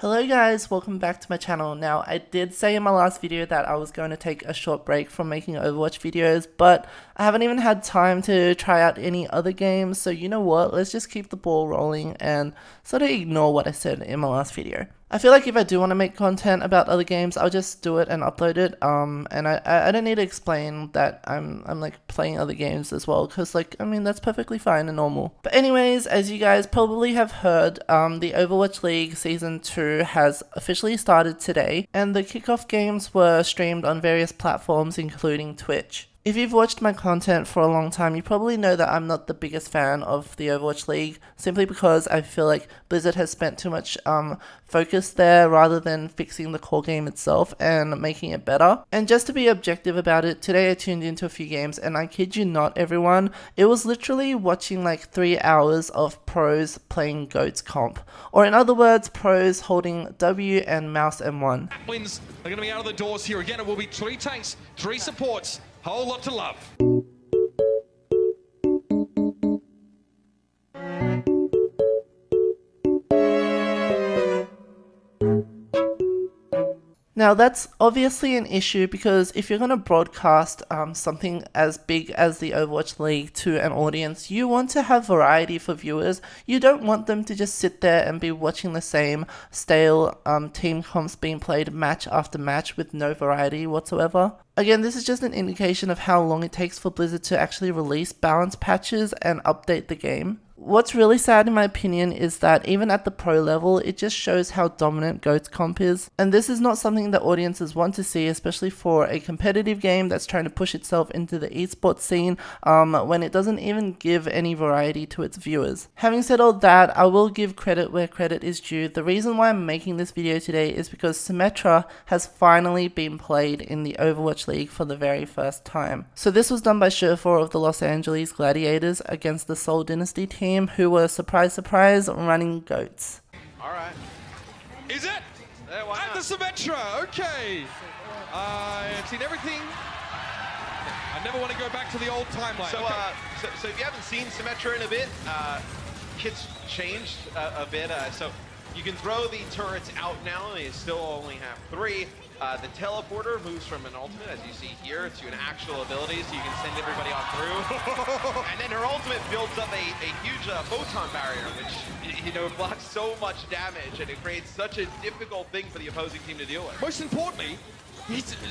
Hello guys, welcome back to my channel. Now, I did say in my last video that I was going to take a short break from making Overwatch videos, but I haven't even had time to try out any other games, so you know what, let's just keep the ball rolling and sort of ignore what I said in my last video. I feel like if I do want to make content about other games, I'll just do it and upload it, and I don't need to explain that I'm like playing other games as well, because like, I mean, that's perfectly fine and normal. But anyways, as you guys probably have heard, the Overwatch League Season 2 has officially started today, and the kickoff games were streamed on various platforms including Twitch. If you've watched my content for a long time, you probably know that I'm not the biggest fan of the Overwatch League, simply because I feel like Blizzard has spent too much focus there rather than fixing the core game itself and making it better. And just to be objective about it, today I tuned into a few games and I kid you not everyone, it was literally watching like 3 hours of pros playing GOATS comp. Or in other words, pros holding W and mouse M1. Wins are going to be out of the doors here. Again, it will be 3 tanks, 3 supports. Whole lot to love. Now that's obviously an issue because if you're going to broadcast something as big as the Overwatch League to an audience, you want to have variety for viewers. You don't want them to just sit there and be watching the same stale team comps being played match after match with no variety whatsoever. Again, this is just an indication of how long it takes for Blizzard to actually release balance patches and update the game. What's really sad in my opinion is that even at the pro level, it just shows how dominant GOATS comp is. And this is not something that audiences want to see, especially for a competitive game that's trying to push itself into the esports scene when it doesn't even give any variety to its viewers. Having said all that, I will give credit where credit is due. The reason why I'm making this video today is because Symmetra has finally been played in the Overwatch League for the very first time. So this was done by Surefour of the Los Angeles Gladiators against the Seoul Dynasty team, who were, surprise surprise, running GOATS. Alright. Is it? Yeah, why At not? the Symmetra, okay. I've seen everything. I never want to go back to the old timeline. So, Okay. so if you haven't seen Symmetra in a bit, kit's changed a bit. So you can throw the turrets out now. They still only have 3. The teleporter moves from an ultimate, as you see here, to an actual ability, so you can send everybody on through. And then her ultimate builds up a huge photon barrier, which blocks so much damage, and it creates such a difficult thing for the opposing team to deal with. Most importantly,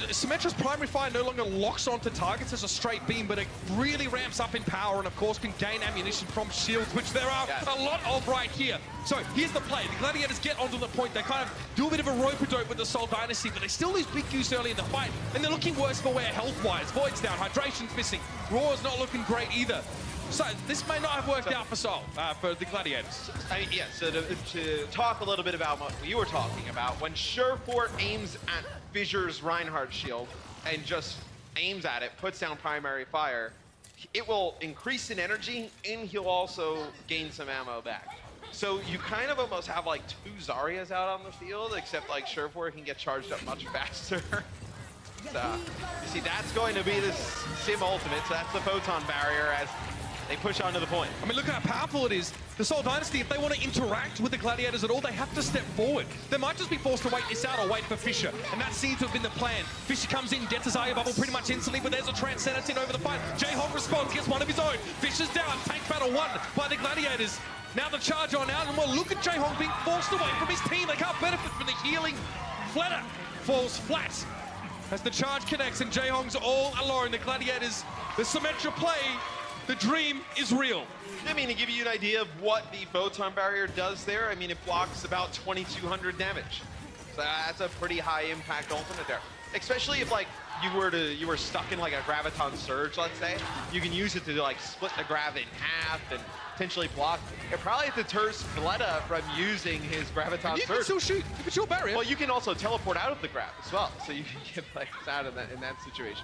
Symmetra's primary fire no longer locks onto targets as a straight beam, but it really ramps up in power and of course can gain ammunition from shields, which there are a lot of right here. So here's the play. The Gladiators get onto the point. They kind of do a bit of a rope-a-dope with the Seoul Dynasty, but they still lose big use early in the fight, and they're looking worse for wear health-wise. Void's down, Hydration's missing, Raw's not looking great either. So this may not have worked out for Seoul, for the Gladiators. I mean, yeah, so to talk a little bit about what you were talking about, when Surefour aims at Fissure's Reinhardt shield and just aims at it, puts down primary fire, it will increase in energy and he'll also gain some ammo back. So you kind of almost have like 2 Zaryas out on the field, except like Surefour can get charged up much faster. So you see, that's going to be the Sim ultimate, so that's the photon barrier as they push onto the point. I mean, look at how powerful it is. The Seoul Dynasty, if they want to interact with the Gladiators at all, they have to step forward. They might just be forced to wait this out or wait for Fissure, and that seems to have been the plan. Fissure comes in, gets his Zarya bubble pretty much instantly, but there's a Transcendence in over the fight. Jayhawk responds, gets one of his own. Fissure's down, tank battle won by the Gladiators. Now the charge on out, and well, look at Jayhawk being forced away from his team. They can't benefit from the healing. Flatter falls flat as the charge connects, and Jayhawk's all alone. The Gladiators, the Symmetra play, the dream is real. I mean, to give you an idea of what the photon barrier does there, I mean, it blocks about 2,200 damage. So that's a pretty high impact ultimate there. Especially if like you were stuck in like a graviton surge, let's say, you can use it to like split the grav in half and potentially block. It probably deters Fleta from using his graviton surge. You can still shoot. You can shoot barrier. Well, you can also teleport out of the grav as well, so you can get players out in that situation.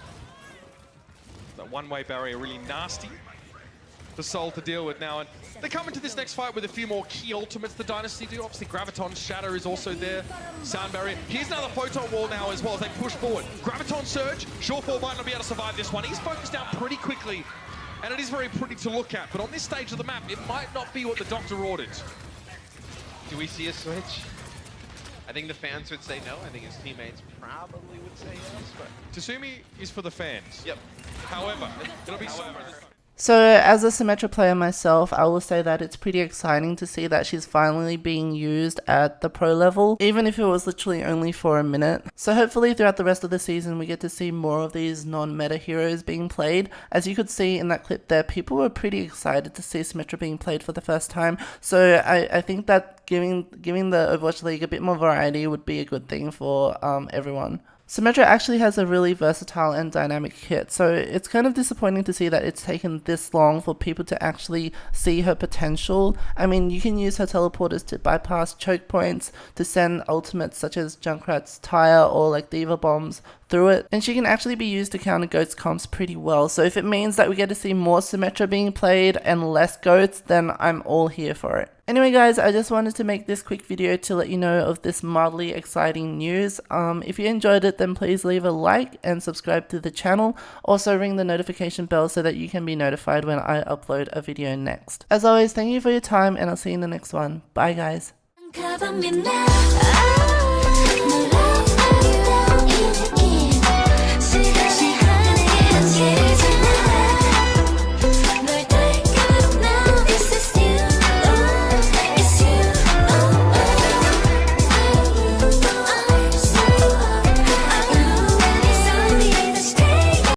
That one-way barrier really nasty for Seoul to deal with now, and they come into this next fight with a few more key ultimates the Dynasty do. Obviously Graviton Shatter is also there, Sound Barrier. Here's another Photon Wall now as well as they push forward. Graviton Surge, Surefour might not be able to survive this one. He's focused down pretty quickly, and it is very pretty to look at, but on this stage of the map, it might not be what the Doctor ordered. Do we see a switch? I think the fans would say no. I think his teammates probably would say yes. But Tasumi is for the fans. yep. However, it'll be so. So as a Symmetra player myself, I will say that it's pretty exciting to see that she's finally being used at the pro level, even if it was literally only for a minute. So hopefully throughout the rest of the season we get to see more of these non-meta heroes being played. As you could see in that clip there, people were pretty excited to see Symmetra being played for the first time. So I think that giving the Overwatch League a bit more variety would be a good thing for everyone. Symmetra actually has a really versatile and dynamic kit, so it's kind of disappointing to see that it's taken this long for people to actually see her potential. I mean, you can use her teleporters to bypass choke points, to send ultimates such as Junkrat's Tire or like Diva Bombs through it, and she can actually be used to counter Goat's comps pretty well. So if it means that we get to see more Symmetra being played and less Goats, then I'm all here for it. Anyway guys, I just wanted to make this quick video to let you know of this mildly exciting news. If you enjoyed it, then please leave a like and subscribe to the channel. Also ring the notification bell so that you can be notified when I upload a video next. As always, thank you for your time and I'll see you in the next one. Bye guys. Cover me now.